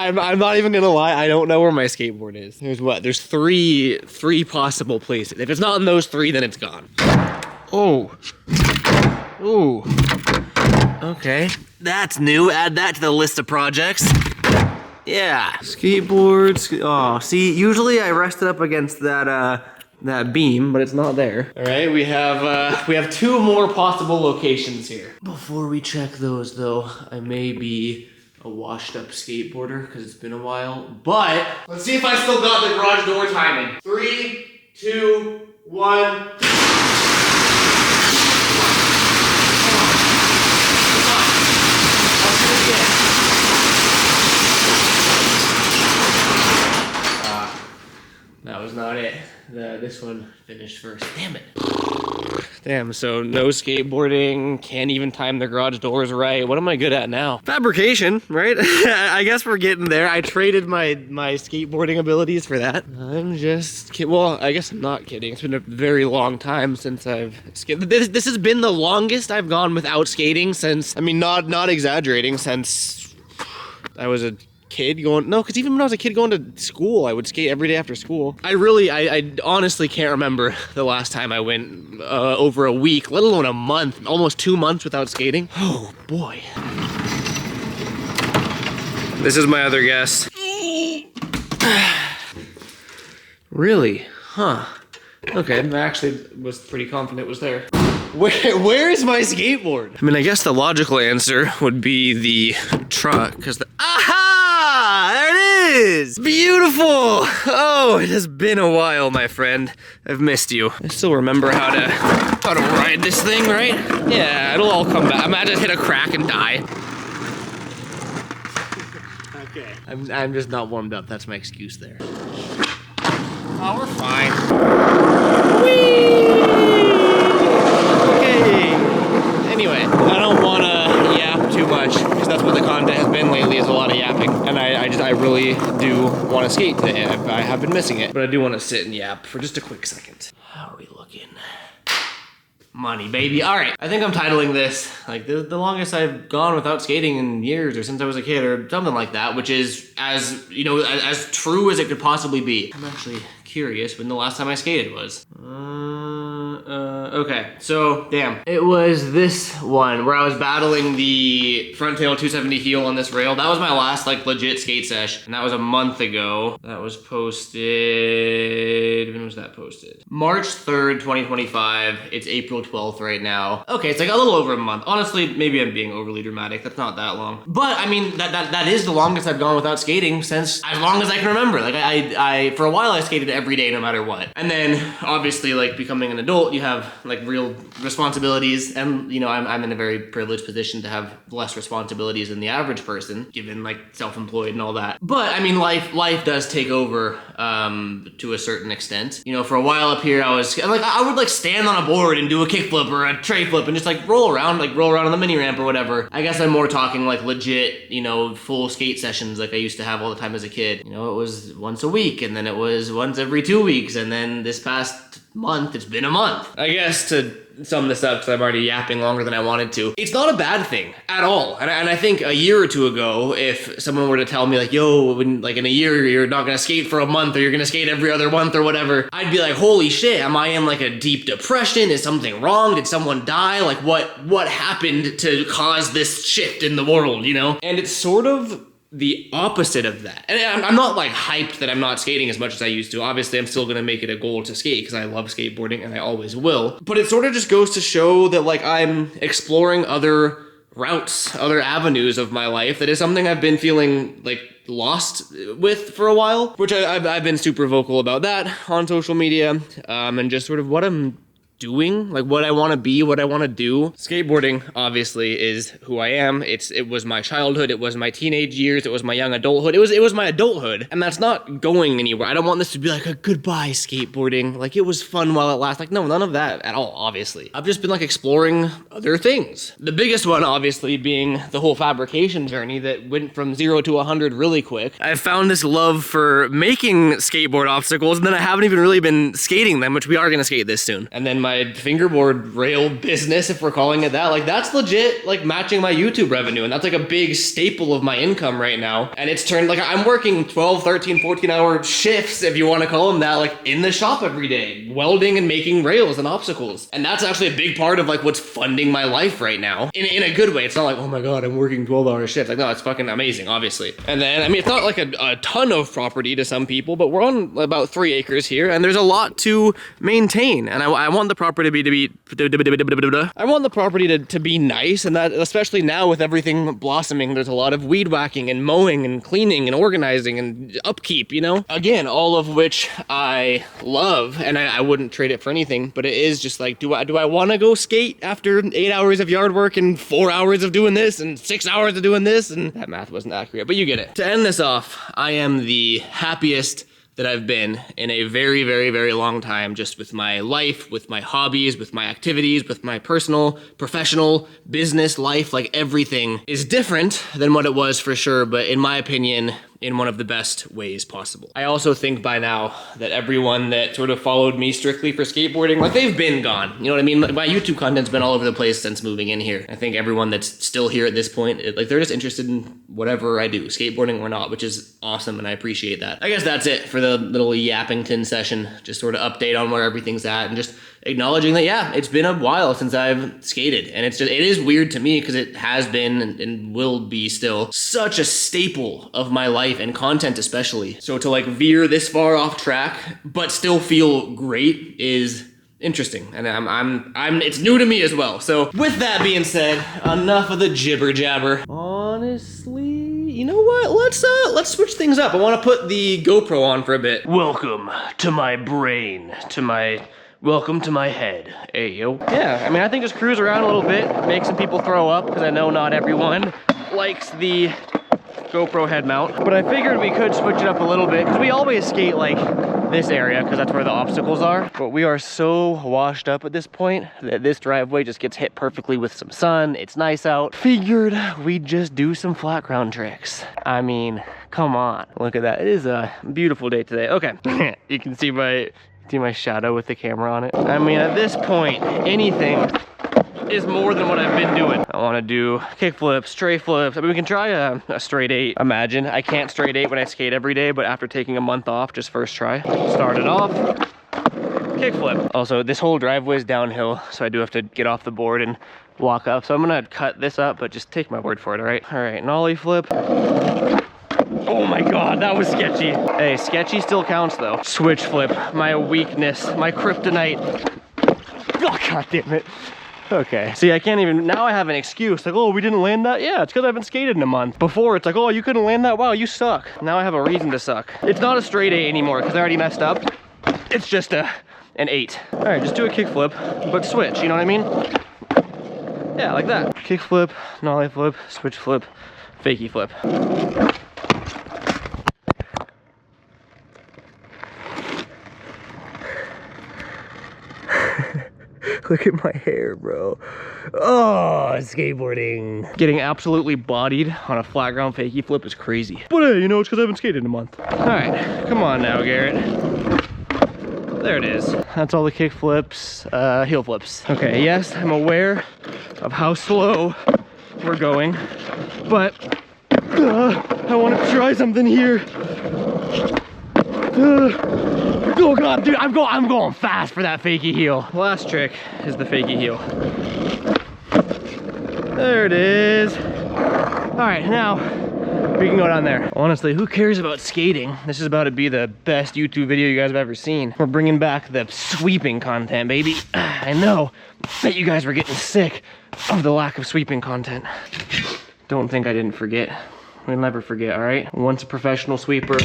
I'm not even gonna lie, I don't know where my skateboard is. There's three possible places. If it's not in those three, then it's gone. Oh. Ooh. Okay. That's new. Add that to the list of projects. Yeah. Skateboards. Oh, see, usually I rest it up against that beam, but it's not there. All right, we have two more possible locations here. Before we check those though, I may be a washed up skateboarder because it's been a while, but let's see if I still got the garage door timing. 3, 2, 1. That was not it. This one finished first. Damn it. Damn, so no skateboarding, can't even time the garage doors right. What am I good at now? Fabrication, right? I guess we're getting there. I traded my skateboarding abilities for that. I'm just kidding. Well, I guess I'm not kidding. It's been a very long time since I've skated. This has been the longest I've gone without skating since, I mean, not exaggerating, since I was a kid going, no, because even when I was a kid going to school, I would skate every day after school. I honestly can't remember the last time I went over a week, let alone a month, almost 2 months without skating. Oh boy. This is my other guess. Really? Huh. Okay, I actually was pretty confident it was there. Where is my skateboard? I mean, I guess the logical answer would be the truck, because aha! There it is! Beautiful! Oh, it has been a while, my friend. I've missed you. I still remember how to ride this thing, right? Yeah, it'll all come back. I just hit a crack and die. Okay. I'm just not warmed up. That's my excuse there. Oh, we're fine. Whee! Okay. Anyway, I don't want to yap too much because that's what the content has been lately, is a lot of yapping. And I really do want to skate today. I have been missing it, but I do want to sit and yap for just a quick second. How are we looking? Money, baby. All right, I think I'm titling this like the longest I've gone without skating in years, or since I was a kid, or something like that, which is as true as it could possibly be. I'm actually curious when the last time I skated was. Okay, so damn, it was this one where I was battling the front tail 270 heel on this rail. That was my last like legit skate sesh, and that was a month ago. That was posted, when was that posted? March 3rd, 2025. It's April 12th right now. Okay, it's like a little over a month. Honestly, maybe I'm being overly dramatic. That's not that long. But I mean, that is the longest I've gone without skating since as long as I can remember. Like I for a while I skated every day no matter what. And then obviously like becoming an adult, you have like real responsibilities, and you know, I'm in a very privileged position to have less responsibilities than the average person, given like self-employed and all that. But I mean, life does take over to a certain extent. You know, for a while up here, I would like stand on a board and do a kickflip or a tray flip and just like roll around on the mini ramp or whatever. I guess I'm more talking like legit, you know, full skate sessions like I used to have all the time as a kid. You know, it was once a week, and then it was once every 2 weeks, and then this past month, it's been a month. I guess to sum this up, because I'm already yapping longer than I wanted to, it's not a bad thing at all. And I think a year or two ago, if someone were to tell me like, yo, like in a year you're not gonna skate for a month, or you're gonna skate every other month or whatever, I'd be like, holy shit, am I in like a deep depression? Is something wrong? Did someone die? Like what happened to cause this shift in the world, you know? And it's sort of the opposite of that. And I'm not like hyped that I'm not skating as much as I used to. Obviously, I'm still gonna make it a goal to skate because I love skateboarding and I always will. But it sort of just goes to show that like I'm exploring other routes, other avenues of my life. That is something I've been feeling like lost with for a while, which I've been super vocal about that on social media, and just sort of what I'm doing, like what I want to be, what I want to do. Skateboarding obviously is who I am. It was my childhood, it was my teenage years, it was my young adulthood, it was my adulthood, and that's not going anywhere. I don't want this to be like a goodbye skateboarding, like it was fun while it lasted. Like no, none of that at all, obviously. I've just been like exploring other things. The biggest one obviously being the whole fabrication journey that went from 0 to 100 really quick. I found this love for making skateboard obstacles, and then I haven't even really been skating them, which we are gonna skate this soon. And then my fingerboard rail business, if we're calling it that, like that's legit like matching my YouTube revenue. And that's like a big staple of my income right now. And it's turned like I'm working 12, 13, 14 hour shifts, if you want to call them that, like in the shop every day, welding and making rails and obstacles. And that's actually a big part of like what's funding my life right now in a good way. It's not like, oh my God, I'm working 12-hour shifts. Like, no, it's fucking amazing, obviously. And then, I mean, it's not like a ton of property to some people, but we're on about 3 acres here, and there's a lot to maintain. And I want the property to be I want the property to be nice, and that especially now with everything blossoming, there's a lot of weed whacking and mowing and cleaning and organizing and upkeep, you know? Again, all of which I love, and I wouldn't trade it for anything, but it is just like, do I want to go skate after 8 hours of yard work and 4 hours of doing this and 6 hours of doing this? And that math wasn't accurate, but you get it. To end this off, I am the happiest that I've been in a very, very, very long time, just with my life, with my hobbies, with my activities, with my personal, professional, business life. Like everything is different than what it was for sure, but in my opinion, in one of the best ways possible. I also think by now that everyone that sort of followed me strictly for skateboarding, like they've been gone. You know what I mean? My YouTube content's been all over the place since moving in here. I think everyone that's still here at this point, like they're just interested in whatever I do, skateboarding or not, which is awesome, and I appreciate that. I guess that's it for the little Yappington session. Just sort of update on where everything's at and just acknowledging that, yeah, it's been a while since I've skated. And it is weird to me because it has been and will be still such a staple of my life and content especially. So to like veer this far off track, but still feel great is interesting. And it's new to me as well. So with that being said, enough of the jibber jabber. Honestly, you know what? Let's switch things up. I want to put the GoPro on for a bit. Welcome to my brain, welcome to my head. Hey, yo. Yeah, I mean, I think just cruise around a little bit, make some people throw up, because I know not everyone likes the GoPro head mount. But I figured we could switch it up a little bit, because we always skate like this area, because that's where the obstacles are. But we are so washed up at this point that this driveway just gets hit perfectly with some sun. It's nice out. Figured we'd just do some flat ground tricks. I mean, come on. Look at that. It is a beautiful day today. Okay, you can see my shadow with the camera on it. I mean, at this point, anything is more than what I've been doing. I want to do kick flips, tray flips. I mean, we can try a straight 8. Imagine, I can't straight 8 when I skate every day, but after taking a month off, just first try. Start it off, kick flip. Also, this whole driveway is downhill, so I do have to get off the board and walk up. So I'm gonna cut this up, but just take my word for it, all right? All right, nollie flip. Oh my God, that was sketchy. Hey, sketchy still counts though. Switch flip, my weakness, my kryptonite. Oh, God damn it. Okay, see, I can't even, now I have an excuse. Like, oh, we didn't land that? Yeah, it's because I haven't skated in a month. Before, it's like, oh, you couldn't land that? Wow, you suck. Now I have a reason to suck. It's not a straight 8 anymore because I already messed up. It's just an 8. All right, just do a kick flip, but switch, you know what I mean? Yeah, like that. Kick flip, nollie flip, switch flip, fakie flip. Look at my hair, bro. Oh, skateboarding. Getting absolutely bodied on a flat ground fakie flip is crazy. But hey, you know, it's because I haven't skated in a month. All right, come on now, Garrett. There it is. That's all the kick flips, heel flips. Okay, yes, I'm aware of how slow we're going, but I want to try something here. Oh God, dude, I'm going fast for that fakie heel. Last trick is the fakie heel. There it is. All right, now we can go down there. Honestly, who cares about skating? This is about to be the best YouTube video you guys have ever seen. We're bringing back the sweeping content, baby. I know that you guys were getting sick of the lack of sweeping content. Don't think I didn't forget. We'll never forget, all right? Once a professional sweeper,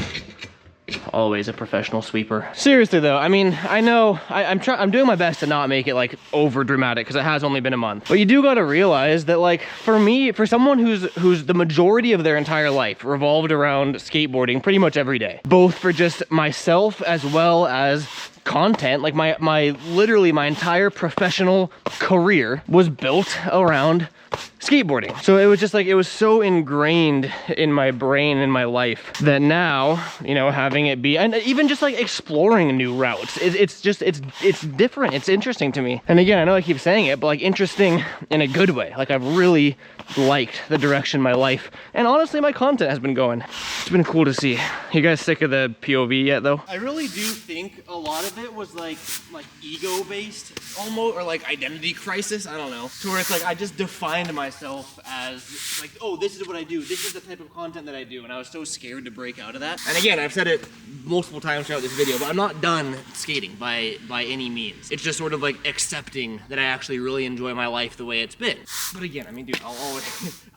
always a professional sweeper. Seriously though, I mean, I know I'm doing my best to not make it like over dramatic because it has only been a month. But you do got to realize that, like, for me, for someone who's the majority of their entire life revolved around skateboarding pretty much every day, both for just myself as well as content, like literally my entire professional career was built around skateboarding. So it was just like, it was so ingrained in my brain, in my life, that now, you know, having it be, and even just like exploring new routes, it's different, it's interesting to me. And again, I know I keep saying it, but like interesting in a good way. Like I've really liked the direction my life, and honestly my content has been going. It's been cool to see. You guys sick of the POV yet though? I really do think a lot of it was like ego based almost, or like identity crisis, I don't know. To where it's like I just defined myself as like, oh, this is what I do, this is the type of content that I do, and I was so scared to break out of that. And again, I've said it multiple times throughout this video, but I'm not done skating by any means. It's just sort of like accepting that I actually really enjoy my life the way it's been. But again, I mean, dude, I'll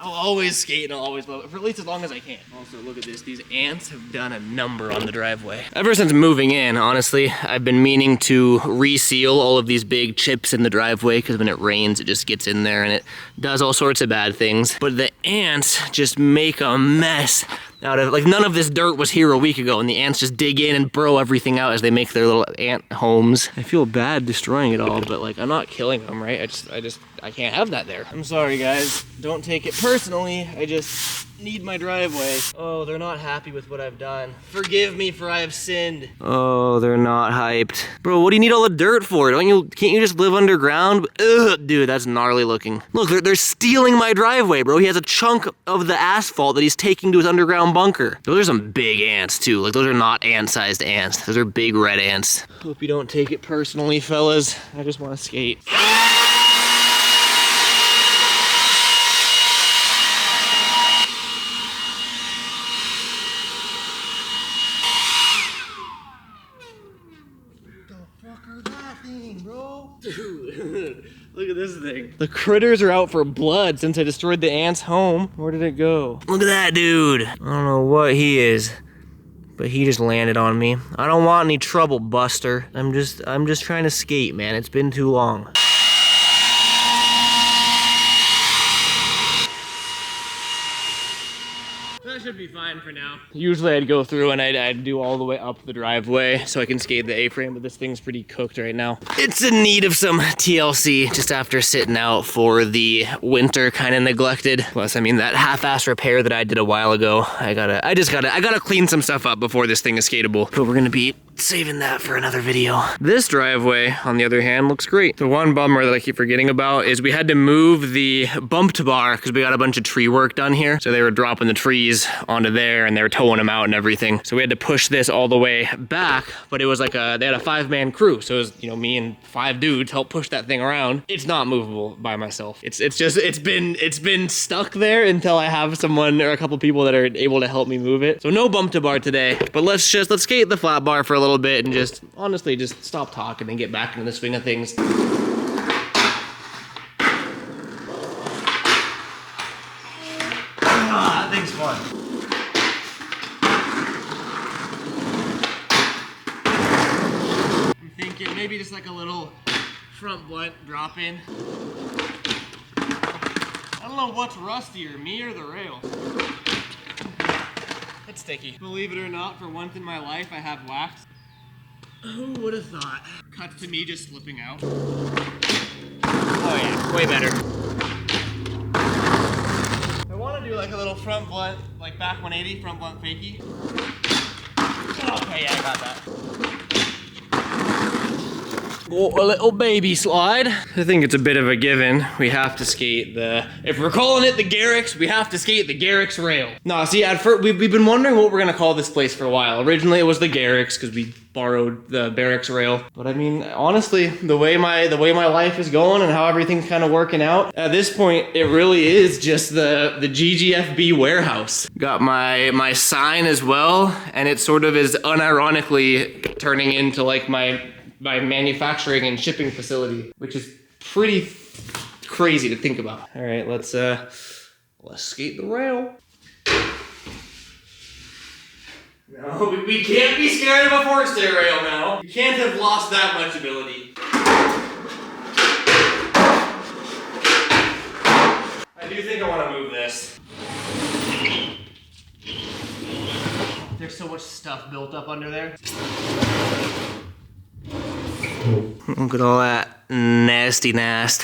always skate and I'll always love it for at least as long as I can. Also, look at this. These ants have done a number on the driveway. Ever since moving in, honestly, I've been meaning to reseal all of these big chips in the driveway, because when it rains, it just gets in there and it does all sorts of bad things. But the ants just make a mess out of, like, none of this dirt was here a week ago, and the ants just dig in and burrow everything out as they make their little ant homes. I feel bad destroying it all, but like, I'm not killing them, right? I can't have that there. I'm sorry, guys. Don't take it personally. I just need my driveway. Oh, they're not happy with what I've done. Forgive me, for I have sinned. Oh, they're not hyped. Bro, what do you need all the dirt for? Can't you just live underground? Ugh, dude, that's gnarly looking. Look, they're stealing my driveway, bro. He has a chunk of the asphalt that he's taking to his underground bunker. Those are some big ants, too. Like, those are not ant-sized ants. Those are big red ants. Hope you don't take it personally, fellas. I just want to skate. Dude, look at this thing. The critters are out for blood since I destroyed the ant's home. Where did it go? Look at that dude. I don't know what he is, but he just landed on me. I don't want any trouble, Buster. I'm just trying to skate, man. It's been too long. That should be fine for now. Usually I'd go through and I'd do all the way up the driveway so I can skate the A-frame, but this thing's pretty cooked right now. It's in need of some TLC just after sitting out for the winter, kind of neglected. Plus, I mean, that half-ass repair that I did a while ago, I gotta clean some stuff up before this thing is skatable. But we're gonna be saving that for another video. This driveway, on the other hand, looks great. The one bummer that I keep forgetting about is we had to move the bumped bar because we got a bunch of tree work done here. So they were dropping the trees onto there and they were towing them out and everything. So we had to push this all the way back, but it was like they had a 5-man crew. So it was, you know, me and 5 dudes help push that thing around. It's not movable by myself. It's been stuck there until I have someone or a couple people that are able to help me move it. So no bump to bar today, but let's skate the flat bar for a little bit and just honestly just stop talking and get back into the swing of things. That thing's fun. I'm thinking maybe just like a little front blunt drop in. I don't know what's rustier, me or the rail. It's sticky. Believe it or not, for once in my life, I have wax. Who would have thought? Cuts to me just slipping out. Oh yeah, way better. I want to do like a little front blunt, like back 180, front blunt fakie. Okay, yeah, I got that. Oh, a little baby slide. I think it's a bit of a given. We have to skate if we're calling it the Garricks, we have to skate the Garricks rail. No, see, at first, we've been wondering what we're gonna call this place for a while. Originally, it was the Garricks because we borrowed the Barracks rail. But I mean, honestly, the way my life is going and how everything's kind of working out, at this point, it really is just the GGFB warehouse. Got my sign as well, and it sort of is unironically turning into like my manufacturing and shipping facility, which is pretty crazy to think about. All right, let's skate the rail. No, we can't be scared of a forced air rail now. You can't have lost that much ability. I do think I want to move this. There's so much stuff built up under there. Look at all that nasty nast.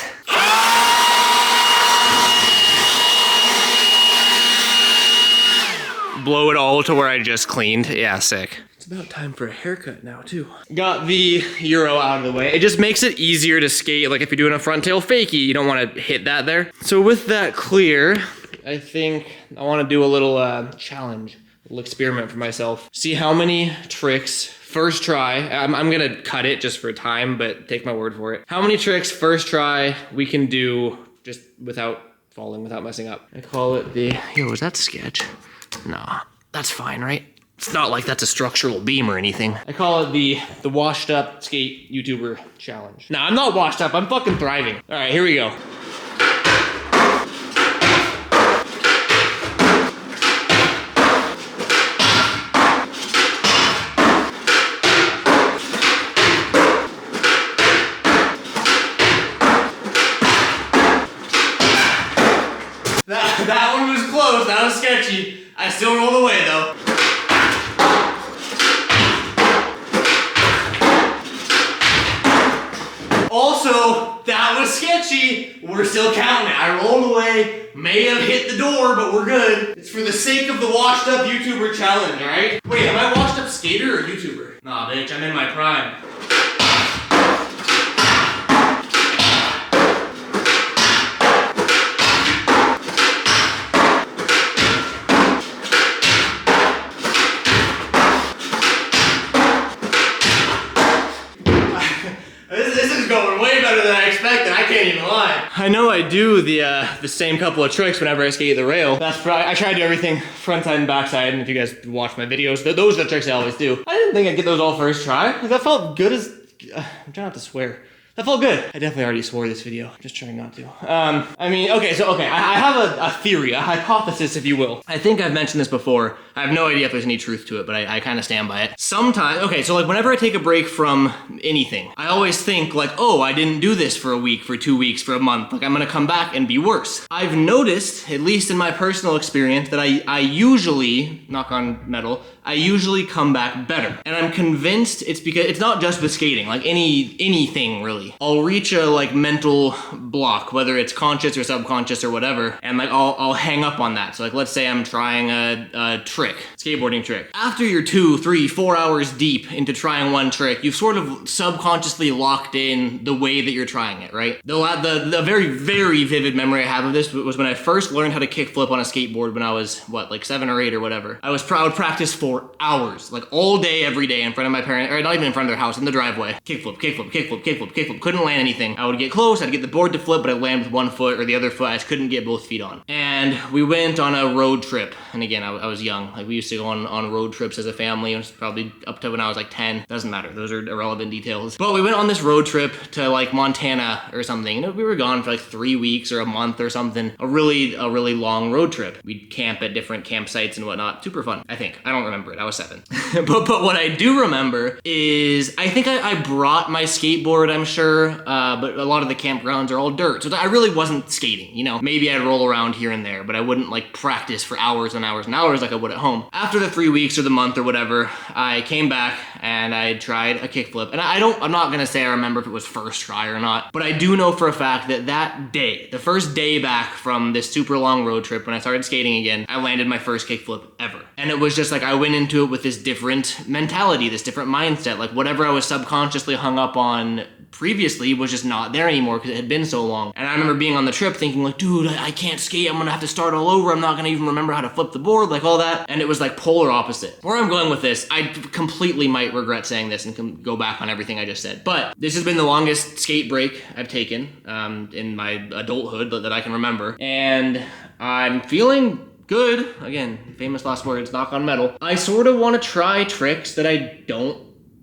blow it all to where I just cleaned. Yeah, sick. It's about time for a haircut now, too. Got the Euro out of the way. It just makes it easier to skate. Like if you're doing a front tail fakie, you don't want to hit that there. So with that clear, I think I want to do a little challenge, a little experiment for myself. See how many tricks, first try, I'm gonna cut it just for time, but take my word for it. How many tricks, first try, we can do just without falling, without messing up. I call it the, yo, is that sketch? Nah, that's fine, right? It's not like that's a structural beam or anything. I call it the washed up skate YouTuber challenge. Nah, I'm not washed up, I'm fucking thriving. All right, here we go. That one was close, that was sketchy. I still rolled away though. Also, that was sketchy. We're still counting it. I rolled away, may have hit the door, but we're good. It's for the sake of the washed up YouTuber challenge, all right? Wait, am I washed up skater or YouTuber? Nah, bitch, I'm in my prime. I know I do the same couple of tricks whenever I skate the rail. I try to do everything front side and back side, and if you guys watch my videos, those are the tricks I always do. I didn't think I'd get those all first try. That felt good as, I'm trying not to swear. That felt good. I definitely already swore this video. Just trying not to. I mean, okay, I have a theory, a hypothesis, if you will. I think I've mentioned this before. I have no idea if there's any truth to it, but I kind of stand by it. Sometimes, okay, so like whenever I take a break from anything, I always think like, oh, I didn't do this for a week, for 2 weeks, for a month. Like I'm gonna come back and be worse. I've noticed, at least in my personal experience, that I usually, knock on metal, I usually come back better. And I'm convinced it's because, it's not just with skating, like anything really. I'll reach a like mental block, whether it's conscious or subconscious or whatever, and like I'll hang up on that. So like let's say I'm trying a trick, skateboarding trick. After you're 2, 3, 4 hours deep into trying one trick, you've sort of subconsciously locked in the way that you're trying it, right? The very, very vivid memory I have of this was when I first learned how to kickflip on a skateboard when I was, what, like 7 or 8 or whatever. I would practice for hours, like all day, every day in front of my parents, or not even in front of their house, in the driveway. Kickflip, kickflip, kickflip, kickflip, kickflip. Couldn't land anything. I would get close, I'd get the board to flip, but I'd land with one foot or the other foot. I just couldn't get both feet on. And we went on a road trip. And again, I was young. Like we used to go on road trips as a family. It was probably up to when I was like 10. Doesn't matter. Those are irrelevant details. But we went on this road trip to like Montana or something. And we were gone for like 3 weeks or a month or something. A really long road trip. We'd camp at different campsites and whatnot. Super fun, I think. I don't remember it. I was 7. but what I do remember is I think I brought my skateboard, I'm sure. But a lot of the campgrounds are all dirt. So I really wasn't skating, you know. Maybe I'd roll around here and there, but I wouldn't like practice for hours and hours and hours like I would at home. After the 3 weeks or the month or whatever, I came back and I tried a kickflip. And I'm not gonna say I remember if it was first try or not, but I do know for a fact that that day, the first day back from this super long road trip when I started skating again, I landed my first kickflip ever. And it was just like I went into it with this different mentality, this different mindset. Like whatever I was subconsciously hung up on previously was just not there anymore because it had been so long. And I remember being on the trip thinking like, dude, I can't skate. I'm gonna have to start all over. I'm not gonna even remember how to flip the board, like all that. And it was like polar opposite. Where I'm going with this, I completely might regret saying this and can go back on everything I just said. But this has been the longest skate break I've taken in my adulthood that I can remember. And I'm feeling good. Again, famous last words, knock on metal. I sort of want to try tricks that I don't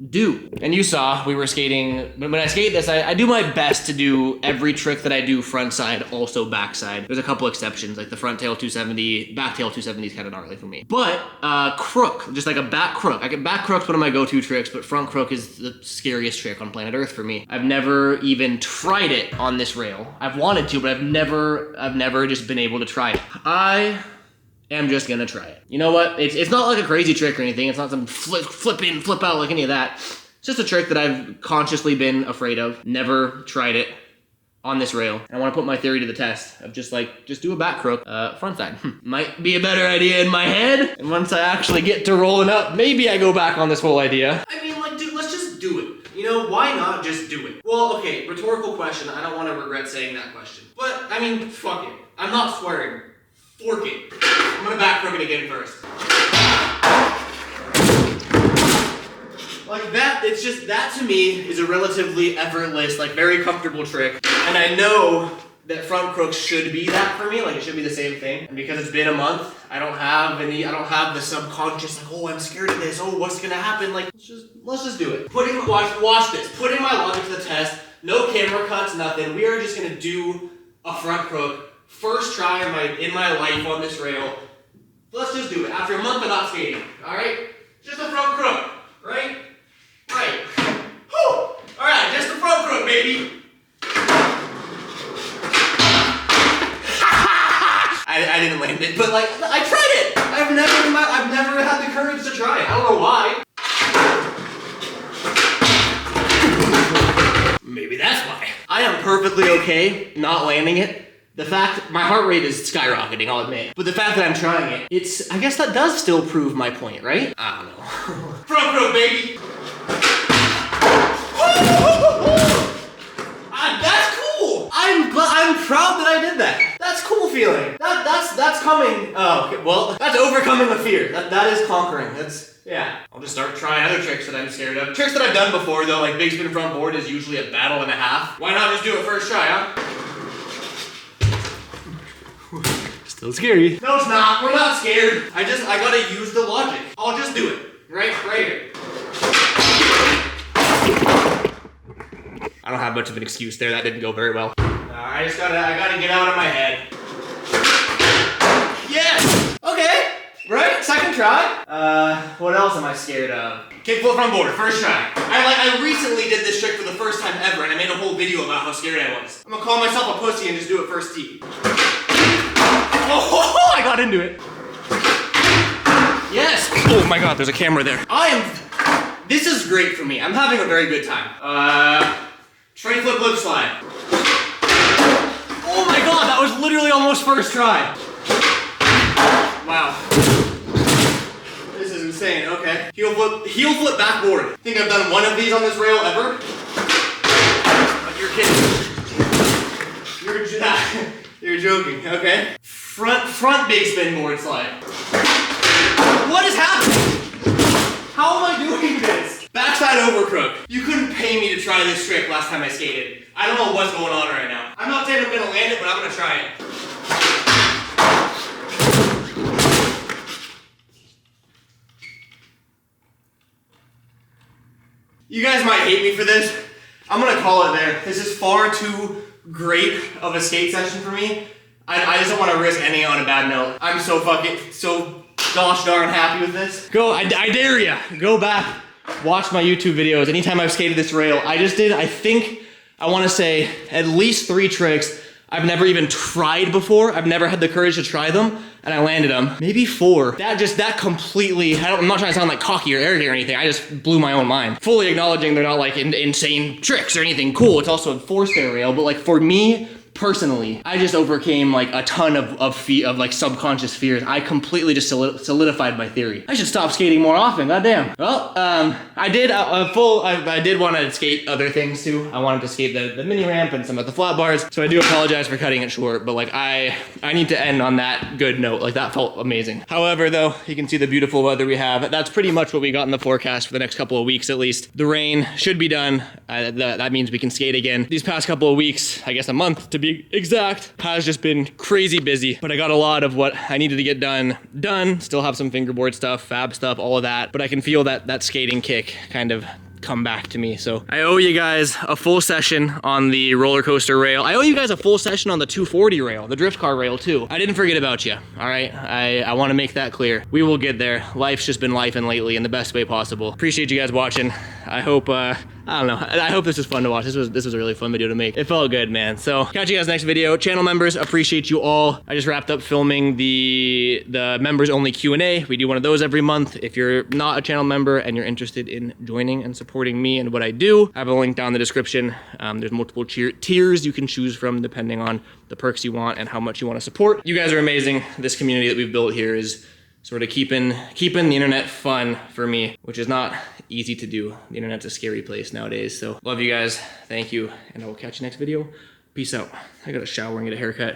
do. And you saw we were skating, when I skate this, I do my best to do every trick that I do front side, also back side. There's a couple exceptions, like the front tail 270, back tail 270 is kind of gnarly for me. But crook, just like a back crook. Back crook's one of my go-to tricks, but front crook is the scariest trick on planet Earth for me. I've never even tried it on this rail. I've wanted to, but I've never just been able to try it. I am just gonna try it. You know what? It's not like a crazy trick or anything. It's not some flip in, flip out, like any of that. It's just a trick that I've consciously been afraid of. Never tried it. on this rail. And I want to put my theory to the test of just do a back crook, front side. Might be a better idea in my head. And once I actually get to rolling up, maybe I go back on this whole idea. I mean, like, dude, let's just do it. You know, why not just do it? Well, okay, rhetorical question. I don't want to regret saying that question. But, I mean, fuck it. I'm not swearing. Fork it. I'm gonna back crook it again first. Like that, it's just, that to me is a relatively effortless, like very comfortable trick. And I know that front crooks should be that for me, like it should be the same thing. And because it's been a month, I don't have the subconscious, like, oh, I'm scared of this, oh, what's gonna happen? Like, let's just do it. Watch this, putting my logic to the test, no camera cuts, nothing. We are just gonna do a front crook, first try in my life on this rail. Let's just do it. After a month of not skating, all right? Just a front crook, right? Right. Whew. All right, just a front crook, baby. I didn't land it, but like, I tried it. I've never had the courage to try it. I don't know why. Maybe that's why. I am perfectly okay not landing it. The fact, my heart rate is skyrocketing, I'll admit. But the fact that I'm trying it, I guess that does still prove my point, right? I don't know. Front crook, baby. That's cool. I'm proud that I did that. That's cool feeling. That's coming. Oh, okay. Well, that's overcoming the fear. That is conquering. Yeah. I'll just start trying other tricks that I'm scared of. Tricks that I've done before though, like big spin front board is usually a battle and a half. Why not just do it first try, huh? Still scary. No, it's not. We're not scared. I gotta use the logic. I'll just do it. Right here. I don't have much of an excuse there. That didn't go very well. I gotta get out of my head. Yes! Okay. Right? Second try. What else am I scared of? Kickflip front board, first try. I recently did this trick for the first time ever, and I made a whole video about how scared I was. I'm gonna call myself a pussy and just do it first tee. Oh, I got into it. Yes. Oh my God, there's a camera there. This is great for me. I'm having a very good time. Tray flip lip slide. Oh my God, that was literally almost first try. Wow. This is insane, okay. Heel flip backboard. Think I've done one of these on this rail ever? Like you're kidding. You're joking, okay. Front big spin board slide. What is happening? How am I doing this? Backside over crook. You couldn't pay me to try this trick last time I skated. I don't know what's going on right now. I'm not saying I'm gonna land it, but I'm gonna try it. You guys might hate me for this. I'm gonna call it there. This is far too great of a skate session for me. I just don't want to risk ending on a bad note. I'm so gosh darn happy with this. I dare ya. Go back, watch my YouTube videos. Anytime I've skated this rail, I think, I want to say at least 3 tricks I've never even tried before. I've never had the courage to try them, and I landed them. Maybe 4. That completely, I'm not trying to sound like cocky or arrogant or anything. I just blew my own mind. Fully acknowledging they're not like insane tricks or anything cool. It's also a 4-stair rail, but like for me, personally, I just overcame like a ton of like subconscious fears. I completely just solidified my theory. I should stop skating more often, goddamn. Well, I did want to skate other things too. I wanted to skate the mini ramp and some of the flat bars, so I do apologize for cutting it short, but like I need to end on that good note. Like that felt amazing. However though, you can see the beautiful weather we have. That's pretty much what we got in the forecast for the next couple of weeks at least. The rain should be done. That means we can skate again. These past couple of weeks, I guess a month to be exact, has just been crazy busy, but I got a lot of what I needed to get done. Still have some fingerboard stuff, fab stuff, all of that, but I can feel that skating kick kind of come back to me. So I owe you guys a full session on the roller coaster rail. I owe you guys a full session on the 240 rail, the drift car rail too. I didn't forget about you, all right? I want to make that clear. We will get there. Life's just been lifing lately in the best way possible. Appreciate you guys watching. I hope I don't know. I hope this was fun to watch. This was a really fun video to make. It felt good, man. So catch you guys next video. Channel members, appreciate you all. I just wrapped up filming the members only Q&A. We do one of those every month. If you're not a channel member and you're interested in joining and supporting me and what I do, I have a link down in the description. There's multiple tiers you can choose from depending on the perks you want and how much you want to support. You guys are amazing. This community that we've built here is sort of keeping the internet fun for me, which is not easy to do. The internet's a scary place nowadays. So love you guys. Thank you. And I will catch you next video. Peace out. I gotta shower and get a haircut.